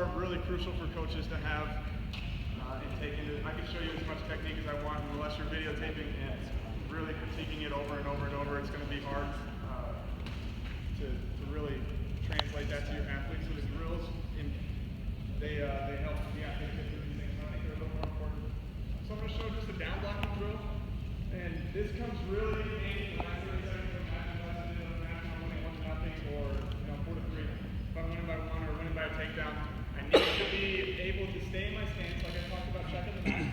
are really crucial for coaches to have and take into. I can show you as much technique as I want, unless you're videotaping and really critiquing it over and over and over. It's going to be hard to really translate that to your athletes. So the drills, they help the athletes get through these things. I think they're a little more important. So I'm going to show just a down blocking drill, and this comes really handy in the last 30 seconds of a match, unless it is a match I'm winning 1-0 or 4-3. If I'm winning by 1 or winning by a takedown, I need to be able to stay in my stance, like I talked about checking the mat,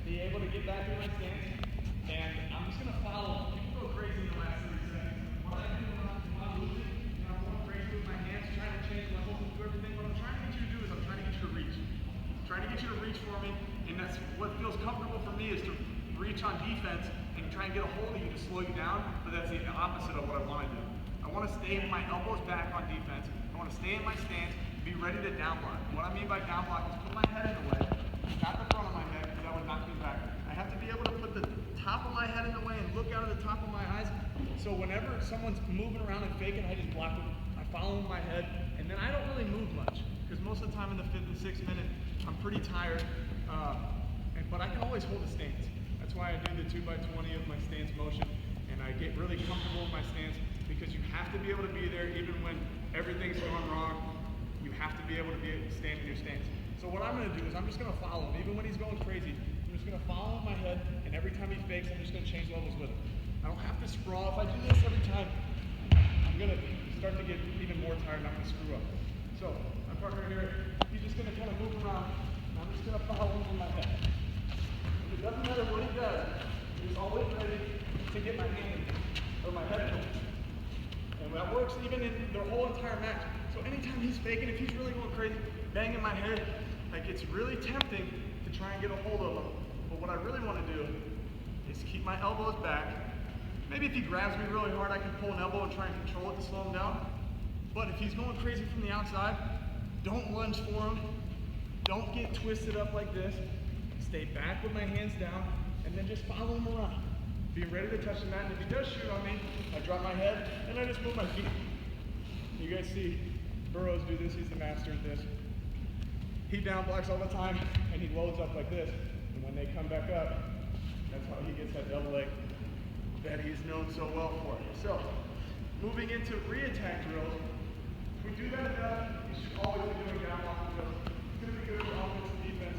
be able to get back in my stance, and I'm just going to follow. People go crazy in the last 30 seconds. What I do when I'm losing, I'm going crazy with my hands, trying to change levels and do everything. What I'm trying to get you to do is I'm trying to get you to reach. I'm trying to get you to reach for me, and that's what feels comfortable for me is to reach on defense and try and get a hold of you to slow you down, but that's the opposite of what I want to do. I want to stay with my elbows back on defense. I want to stay in my stance, be ready to down block. What I mean by down block is put my head in the way, not the front of my head, because that would knock me back. I have to be able to put the top of my head in the way and look out of the top of my eyes. So whenever someone's moving around and faking, I just block them. I follow with my head, and then I don't really move much, because most of the time in the 5th and 6th minute, I'm pretty tired, but I can always hold a stance. That's why I do the 2x20 of my stance motion, and I get really comfortable with my stance, because you have to be able to be there even when everything's going wrong. You have to be able to stand in your stance. So what I'm going to do is I'm just going to follow him. Even when he's going crazy, I'm just going to follow in my head, and every time he fakes, I'm just going to change levels with him. I don't have to sprawl. If I do this every time, I'm going to start to get even more tired, and I'm going to screw up. So my partner here, he's just going to kind of move around, and I'm just going to follow him in my head. It doesn't matter what he does, he's always ready to get my hand or my head to him. And that works even in the whole entire match. So anytime he's faking, if he's really going crazy, banging my head, like it's really tempting to try and get a hold of him. But what I really want to do is keep my elbows back. Maybe if he grabs me really hard, I can pull an elbow and try and control it to slow him down. But if he's going crazy from the outside, don't lunge for him. Don't get twisted up like this. Stay back with my hands down, and then just follow him around. Be ready to touch the mat, and if he does shoot on me, I drop my head, and I just move my feet. You guys see Burroughs do this, he's the master at this. He down blocks all the time, and he loads up like this. And when they come back up, that's how he gets that double leg that he's known so well for. So, moving into re-attack drills, if we do that enough, you should always be doing down blocking drills. It's going to be good for offense and defense,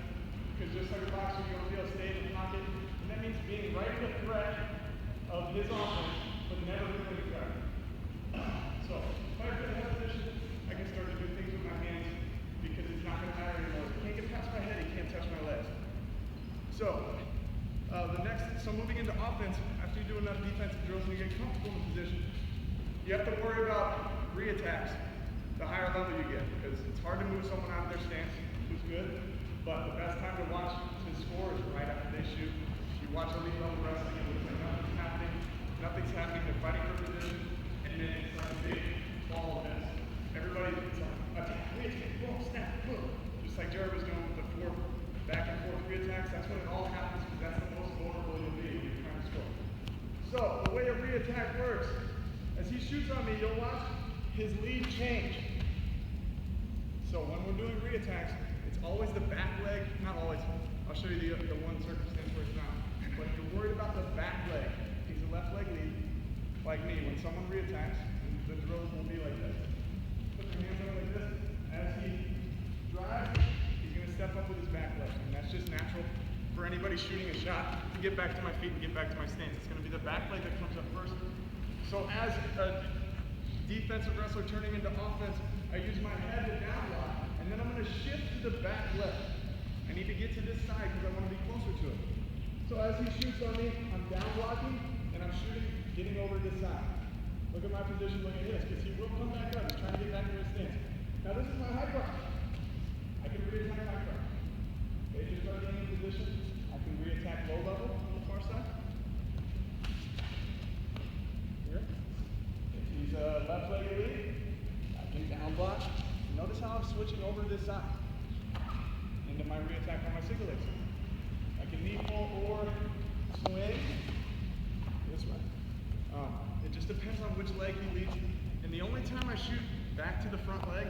because just like a boxer, you're going to be able to stay in the pocket, and that means being right in the threat of his offense, but never really the threat. So, if I get in that position, I can start to do things with my hands, because it's not going to matter anymore. If he can't get past my head, he can't touch my legs. So, moving into offense, after you do enough defensive drills and you get comfortable in the position, you have to worry about re-attacks the higher level you get, because it's hard to move someone out of their stance who's good, but the best time to watch his score is right after they shoot. If you watch elite level wrestling, it looks like nothing's happening, they're fighting for position, and then it's like a big ball of this. Everybody, it's like, attack, re-attack, boom, snap, boom. Just like Jared was doing with the 4 back and forth re-attacks, that's when it all happens, because that's the most vulnerable you'll be when you're trying to score. So, the way a re-attack works, as he shoots on me, you'll watch his lead change. So when we're doing re-attacks, it's always the back leg, not always, I'll show you the one circumstance where it's not, but you're worried about the back leg. He's a left leg lead, like me. When someone re-attacks, the drills will be like this. Put your hands up like this. As he drives, he's going to step up with his back leg, and that's just natural for anybody shooting a shot to get back to my feet and get back to my stance. It's going to be the back leg that comes up first. So as a defensive wrestler turning into offense, I use my head to down block, and then I'm going to shift to the back leg. I need to get to this side because I want to be closer to it. So as he shoots on me, I'm down blocking, and I'm shooting, getting over this side. Look at my position, look at his, because he will come back up. He's trying to get back to his stance. Now this is my high cross. I can re-attack high cross. They just start getting in position. I can re-attack low level on the far side. Here. If he's a left leg lead, I can down block. Notice how I'm switching over to this side into my re-attack on my single leg side. I can knee pull or swing this way. It just depends on which leg he leads. And the only time I shoot back to the front leg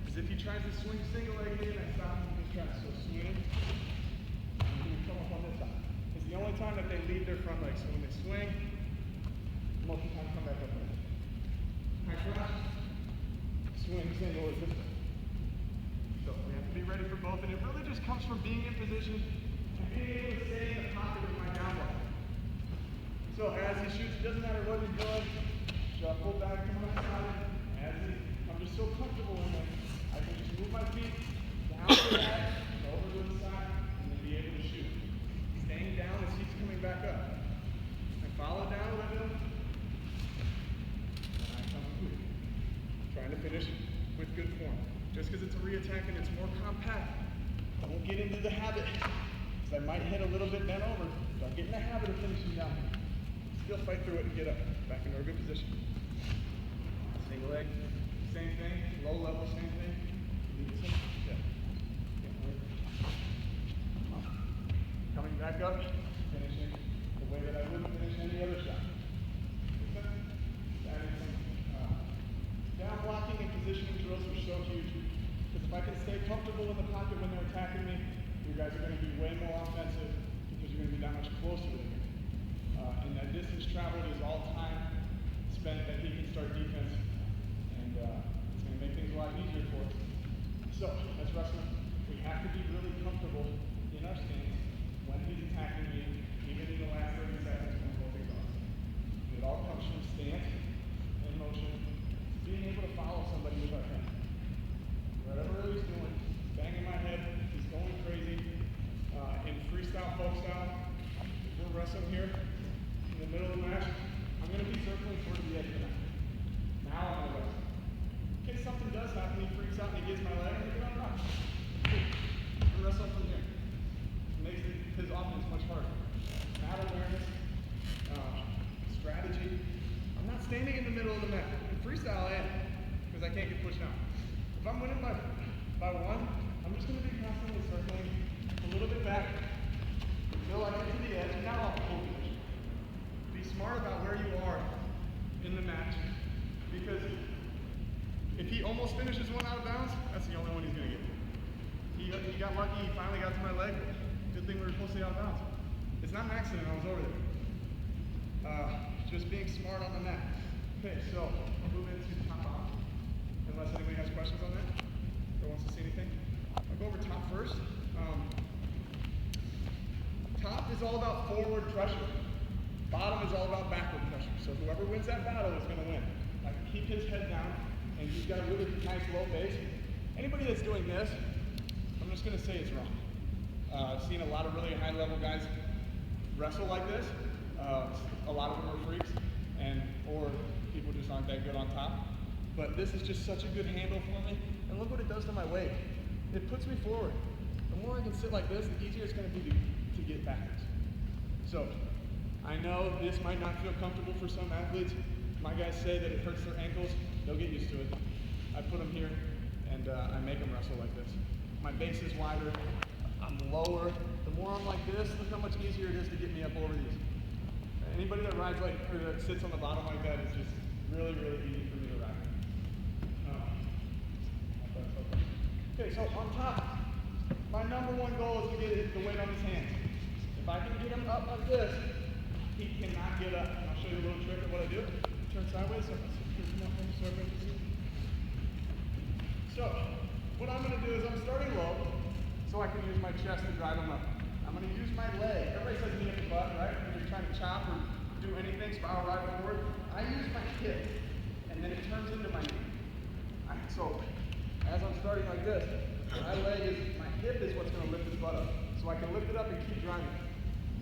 is if he tries to swing single leg in, I stop him from his tracks. So swing, and he would come up on this side. It's the only time that they leave their front leg. So when they swing, most of the time come back up. High cross, swing single is this way. So we have to be ready for both, and it really just comes from being in position and being able to stay in the pocket with my down block. So as he shoots, it doesn't matter what he's doing, shuffle back to my side. I'm just so comfortable in it, I can just move my feet down to the back, over to the side, and then be able to shoot. Staying down as he's coming back up. I follow down a little, and I come through. Trying to finish with good form. Just because it's a re-attack and it's more compact, don't get into the habit. Because I might hit a little bit bent over. Don't get in the habit of finishing down. Still fight through it and get up. Back into a good position. Single leg, same thing. Low level, same thing. Yeah. Coming back up, finishing the way that I wouldn't finish any other shot. Down blocking and positioning drills are so huge. Because if I can stay comfortable in the pocket when they're attacking me, you guys are going to be way more offensive because you're going to be that much closer to me. And that distance traveled is all time spent that he can start defense. And it's going to make things a lot easier for us. So, as wrestlers, we have to be really comfortable in our stance when he's attacking me, even in the last 30 seconds when we're both exhausted. It all comes from stance and motion. Being able to follow somebody with our head. Whatever he's doing, banging my head, he's going crazy. In freestyle, folk style, we're wrestling here in the middle of the match. I'm going to be circling towards the edge of the mat. Now I'm going to wrestle. In case something does happen, he freaks out and he gets my leg, I'm going to get on top. We're wrestling from here. It makes his offense much harder. Mat awareness, strategy. I'm not standing in the middle of the mat. In freestyle, I am, because I can't get pushed down. If I'm winning by one, I'm just going to be constantly circling a little bit back until I get to the edge, and now I'll pull position. Be smart about where you are in the match, because if he almost finishes one out of bounds, that's the only one he's going to get. He got lucky, he finally got to my leg. Good thing we were supposed to be out of bounds. It's not an accident, I was over there. Just being smart on the mat. Okay, so I'll move into top off. Unless anybody has questions on that or wants to see anything. I'll go over top first. Top is all about forward pressure. Bottom is all about backward pressure. So whoever wins that battle is going to win. I can keep his head down, and he's got a really nice low base. Anybody that's doing this, I'm just going to say it's wrong. I've seen a lot of really high-level guys wrestle like this. A lot of them are freaks, or people just aren't that good on top. But this is just such a good handle for me. And look what it does to my weight. It puts me forward. The more I can sit like this, the easier it's going to be to get backwards. So, I know this might not feel comfortable for some athletes. My guys say that it hurts their ankles. They'll get used to it. I put them here, and I make them wrestle like this. My base is wider. I'm lower. The more I'm like this, look how much easier it is to get me up over these. Anybody that rides like, or that sits on the bottom like that is just really, really easy for me to ride. Okay, so on top, my number one goal is to get the weight on his hands. If I can get him up like this, he cannot get up. And I'll show you a little trick of what I do. Turn sideways, so what I'm going to do is I'm starting low, so I can use my chest to drive him up. I'm going to use my leg. Everybody says knee at the butt, right? When you're trying to chop or do anything, spiral right forward. I use my hip, and then it turns into my knee. So as I'm starting like this, my hip is what's going to lift his butt up. So I can lift it up and keep driving.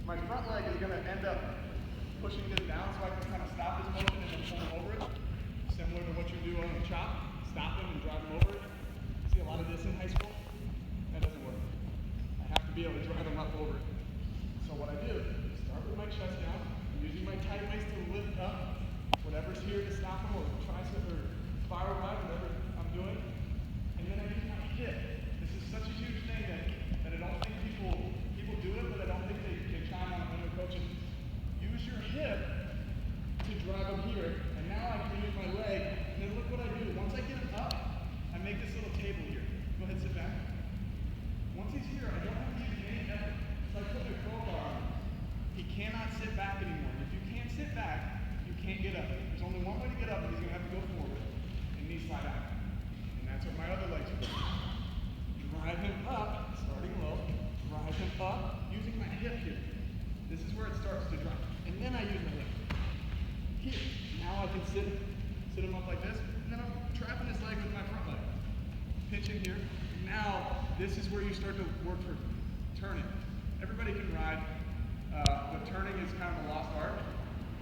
My front leg is going to end up pushing this down so I can kind of stop this motion and then pull him over it. Similar to what you do on a chop. Stop him and drive him over it. See a lot of this in high school? That doesn't work. I have to be able to drive him up over it. So what I do is start with my chest down. I'm using my tight waist to lift up whatever's here to stop him, or tricep or spiral ride, whatever I'm doing. And then I use my hip. This is such a huge thing that I don't think people do it, but I don't think they chime on it when they're coaching. Use your hip to drive him here, and now I can use my leg, and then look what I do. Once I get him up, I make this little table like this, and then I'm trapping his leg with my front leg. Pinching here. Now, this is where you start to work for turning. Everybody can ride, but turning is kind of a lost art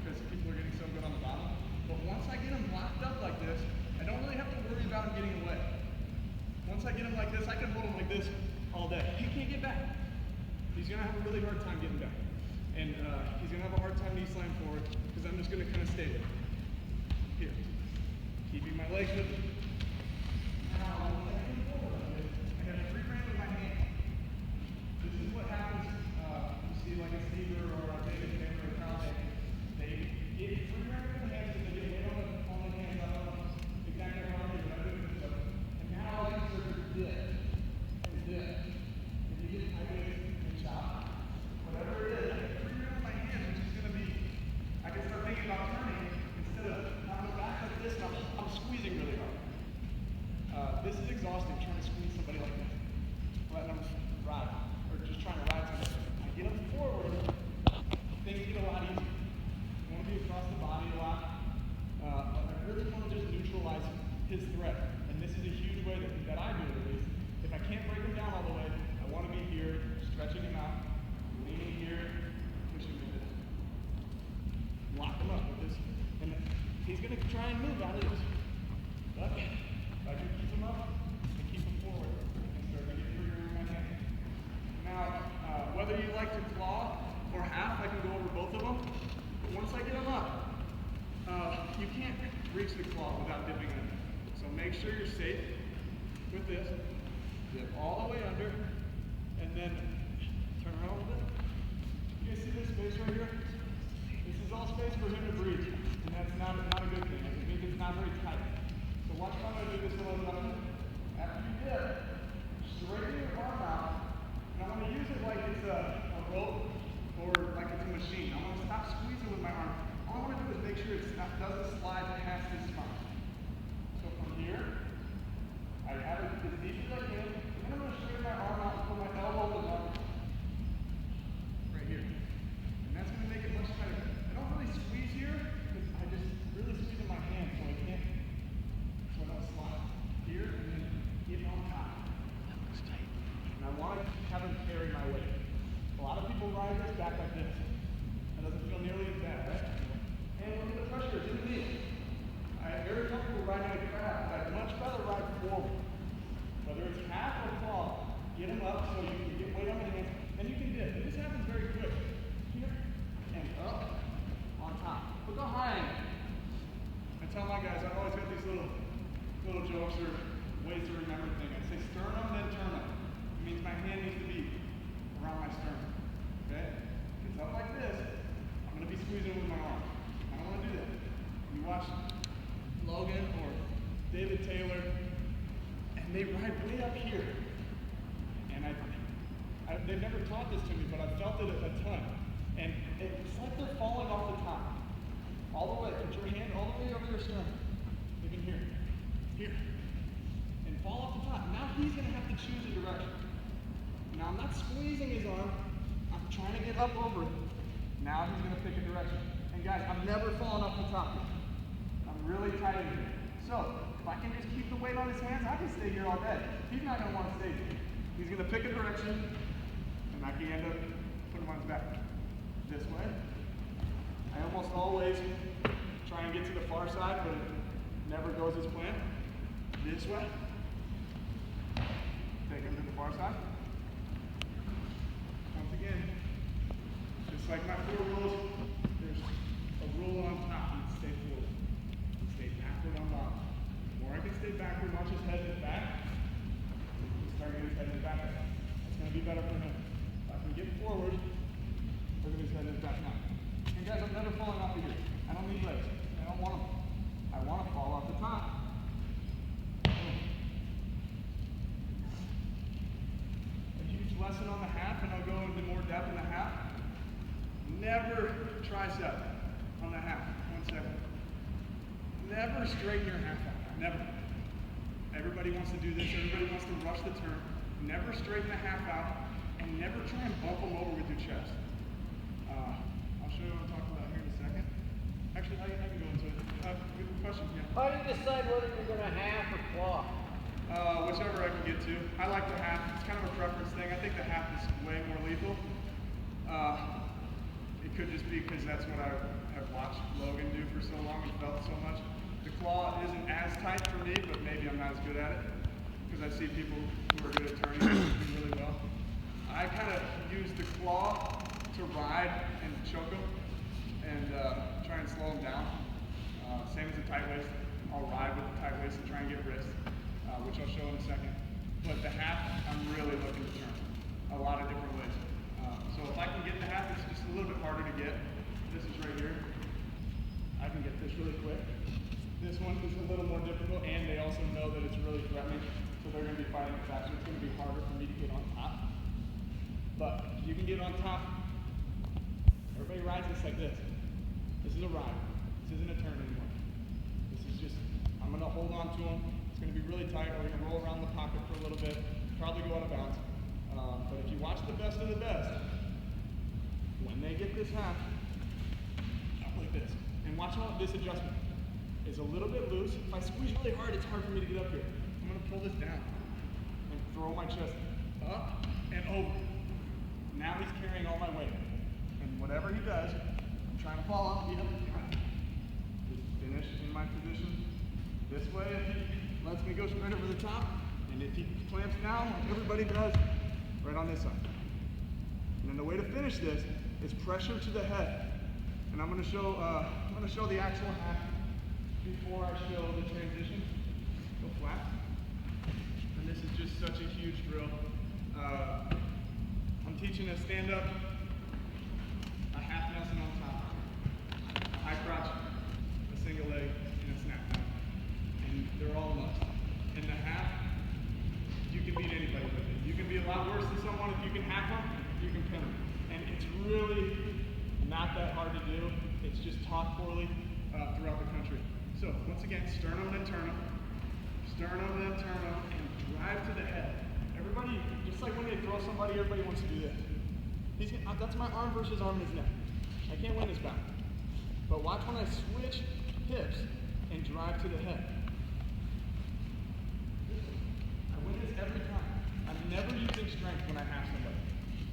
because people are getting so good on the bottom. But once I get him locked up like this, I don't really have to worry about him getting away. Once I get him like this, I can hold him like this all day. He can't get back. He's going to have a really hard time getting back. And he's going to have a hard time knee slam forward because I'm just going to kind of stay there. Here. Keeping my legs with him. Now, once I get him forward like this, I have free rein with my hand. This is what happens, you see like a Stever or a David Taylor or a Carl. They get free rein with their hands and they get weight on the hands up on them. Exactly how I do it. I do it this way. And now I can sort of dip and dip. If you get sideways and chop, whatever it is, I can free rein with my hands, which is going to be, I can start thinking about turning instead of I'm back like this and I'm squeezing really hard. This is exhausting, trying to squeeze somebody like this. Letting them ride, or just trying to ride somebody. I get them forward, things get a lot easier. I want to be across the body a lot, but I really want to just neutralize his threat. And this is a huge way that I do it at least. If I can't break him down all the way, I want to be here, stretching him out, leaning here, pushing him this. Lock him up with this. And he's going to try and move out of this. But if I can keep him up and keep him forward, I can start to get free in my hand. Now, whether you like to claw or half, I can go over both of them. But once I get them up, you can't reach the claw without dipping in. So make sure you're safe with this. Dip all the way under, and then turn around a little bit. You guys see this space right here? This is all space for him to breathe, and that's not a good thing. It means it's not very tight. So watch how I'm going to do this a little bit. After you dip, straighten your arm out, and I want to use it like it's a rope or like it's a machine. I want to stop squeezing with my arm. All I want to do is make sure it doesn't slide past his spine. So from here, I have it as deep as I can, and I'm going to straighten my arm out and put my elbow above right here. And that's going to make it much tighter. I don't really squeeze here because I just really squeeze in my hand so I can't, so I don't slide. Here, and then get on top. That looks tight. And I want to have him carry my weight. A lot of people ride this back like this. That doesn't feel nearly as bad, right? And look at the pressure, it's in the knee. I'm very comfortable riding a crab, but I'd much rather ride forward. Whether it's half or claw, get them up so you can get weight on the hands, and you can dip. And this happens very quick. Here, and up, on top. Look how high I am. I tell my guys, I've always got these little jokes or ways to remember things. I say sternum, then turnum. It means my hand needs to be around my sternum. Okay? If it's up like this, I'm going to be squeezing with my arm. I don't want to do that. You watch Logan or David Taylor, and they ride way up here. And they've never taught this to me, but I've felt it a ton. And it's like they're falling off the top. All the way. Put your hand all the way over your sternum. Even here. Here. And fall off the top. Now he's going to have to choose a direction. Now I'm not squeezing his arm. I'm trying to get up over it. Now he's going to pick a direction. And guys, I'm never falling off the top here. I'm really tight in here. So, if I can just keep the weight on his hands, I can stay here all day. He's not going to want to stay here. He's going to pick a direction, and I can end up putting him on his back. This way. I almost always try and get to the far side, but it never goes as planned. This way. Take him to the far side. Once again, just like my 4 rules, there's a rule on top. You stay forward. You stay backward on bottom. The more I can stay backward, watch his head is back. He's starting to get his head is back. That's going to be better for him. If I can get forward, look at his head is back now. And guys, I'm never falling off of here. I don't need legs. I don't want them. I want to fall off the top. A huge lesson on the half, and I'll go into more depth in the half. Never tricep on the half. 1 second. Never straighten your half out. Never. Everybody wants to do this. Everybody wants to rush the turn. Never straighten the half out, and never try and bump them over with your chest. I'll show you what I'm talking about here in a second. Actually, I can go into it. Good question, yeah. How do you decide whether you're going to half or claw? Whichever I can get to. I like the half. It's kind of a preference thing. I think the half is way more lethal. It could just be because that's what I have watched Logan do for so long and felt so much. The claw isn't as tight for me, but maybe I'm not as good at it because I see people who are good at turning do really well. I kind of use the claw to ride and choke them and try and slow them down. Same as the tight waist. I'll ride with the tight waist and try and get wrist, which I'll show in a second. But the half, I'm really looking to turn a lot of different ways. So if I can get the half, it's just a little bit harder to get. This is right here. I can get this really quick. This one is a little more difficult, and they also know that it's really threatening, so they're going to be fighting it faster. It's going to be harder for me to get on top. But you can get on top. Everybody rides this like this. This is a ride. This isn't a turn anymore. This is just, I'm going to hold on to them. It's going to be really tight. We're going to roll around the pocket for a little bit, probably go out of bounds. But if you watch the best of the best, when they get this half, up like this. And watch how this adjustment is a little bit loose. If I squeeze really hard, it's hard for me to get up here. I'm going to pull this down and throw my chest up and over. Now he's carrying all my weight. And whatever he does, I'm trying to fall off. Just finish in my position this way. If he lets me go straight over the top, and if he clamps down like everybody does, right on this side. And then the way to finish this is pressure to the head. And I'm going to show the actual half before I show the transition. Go flat. And this is just such a huge drill. I'm teaching a stand-up, a half Nelson on top, a high crotch, a single leg, and a snap down. And they're all must. In the half, you can beat anybody with it. You can be a lot worse than someone. If you can hack them, you can pin them. And it's really not that hard to do. It's just taught poorly throughout the country. So once again, sternum and sternum, sternum and sternum, and drive to the head. Everybody, just like when they throw somebody, everybody wants to do this. That's my arm versus arm in his neck. I can't win this battle. But watch when I switch hips and drive to the head. I win this every time. I'm never using strength when I have somebody.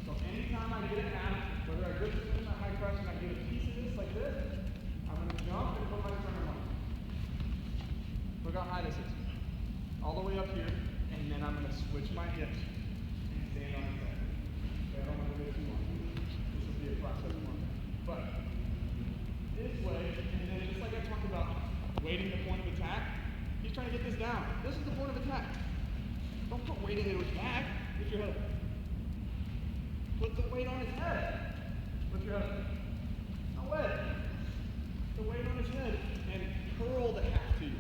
So anytime I get a half, whether I grip this in my high crotch and I get a piece of this like this, I'm going to jump and put my sternum on. Look how high this is. All the way up here, and then I'm going to switch my hips and stand on his head. Okay, I don't want to do it too long. This will be a process for me. But this way, and then just like I talked about waiting the point of attack, he's trying to get this down. This is the point of attack. Don't put weight into his back. Lift your head. Put the weight on his head. Lift your head. No way. The weight on his head and curl the half to you.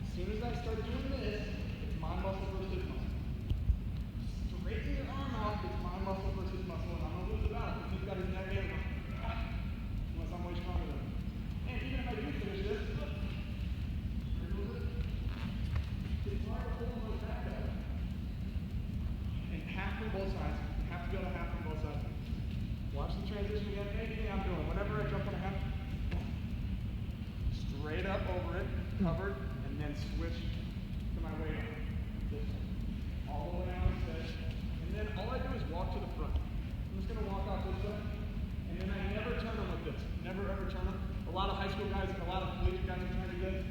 As soon as I start doing this, it's my muscle versus his muscle. Straighten your arm out, it's my muscle versus his muscle, and I'm going to lose the battle because he's got his neck in. Unless I'm way stronger than him. And even if I do finish this, look. It's hard to hold those back up. And half from both sides. You have to go to half from both sides. Watch the transition again. Anything I'm doing. Whenever I jump on a half, straight up over it, covered, and then switch to my weight on. This way. All the way on his head. And then all I do is walk to the front. I'm just going to walk out this way. And then I never turn them like this. Never ever turn them. A lot of high school guys and a lot of collegiate guys are trying to do this.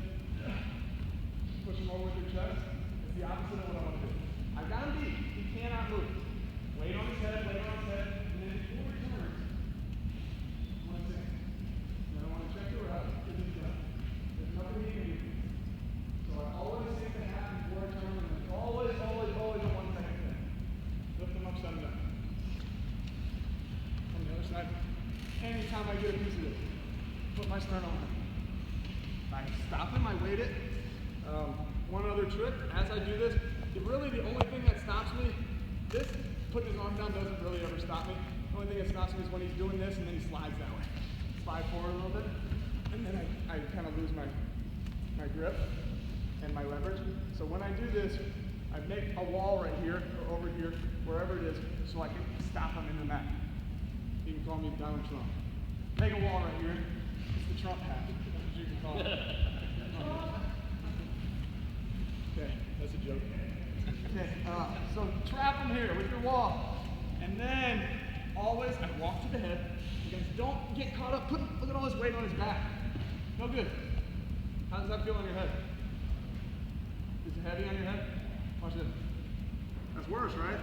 Push them over with your chest. It's the opposite of what I want to do. I got him beat. He cannot move. Weight on his head, weight on his head. And then before he turns, I want to sing. And then I want to check your out because he's done. There's nothing he can do. So I always sing the half before I turn, and it's always a 1 second thing. Lift them up, set them down. On the other side, anytime I get a piece of this, put my sternum on. I stop him, I weight it. One other trick, as I do this, really the only thing that stops me, this putting his arm down doesn't really ever stop me. The only thing that stops me is when he's doing this and then he slides that way. Slide forward a little bit, and then I kind of lose my grip and my leverage. So when I do this, I make a wall right here or over here, wherever it is, so I can stop him in the mat. You can call me Donald Trump. Make a wall right here. It's the Trump hat. That's what you can call it. Okay, that's a joke. Okay, so trap him here with your wall. And then always, I walk to the head. You guys don't get caught up. Look at all this weight on his back. No good. How does that feel on your head? Is it heavy on your head? Watch this. That's worse, right?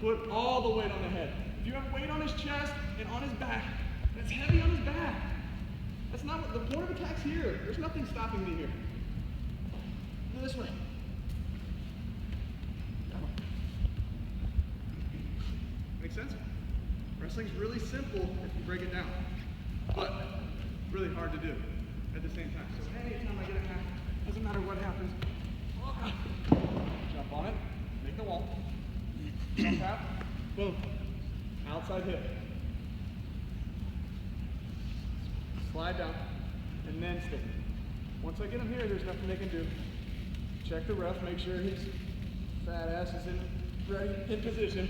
Put all the weight on the head. If you have weight on his chest and on his back, that's heavy on his back. That's not what the point of attack's here. There's nothing stopping me here. Go this way. Make sense? Wrestling's really simple if you break it down, but really hard to do at the same time. So anytime I get a hack, doesn't matter what happens, jump on it, make the wall, jump out, boom, outside hip, slide down, and then stick. Once I get him here, there's nothing they can do. Check the ref, make sure his fat ass is ready in position.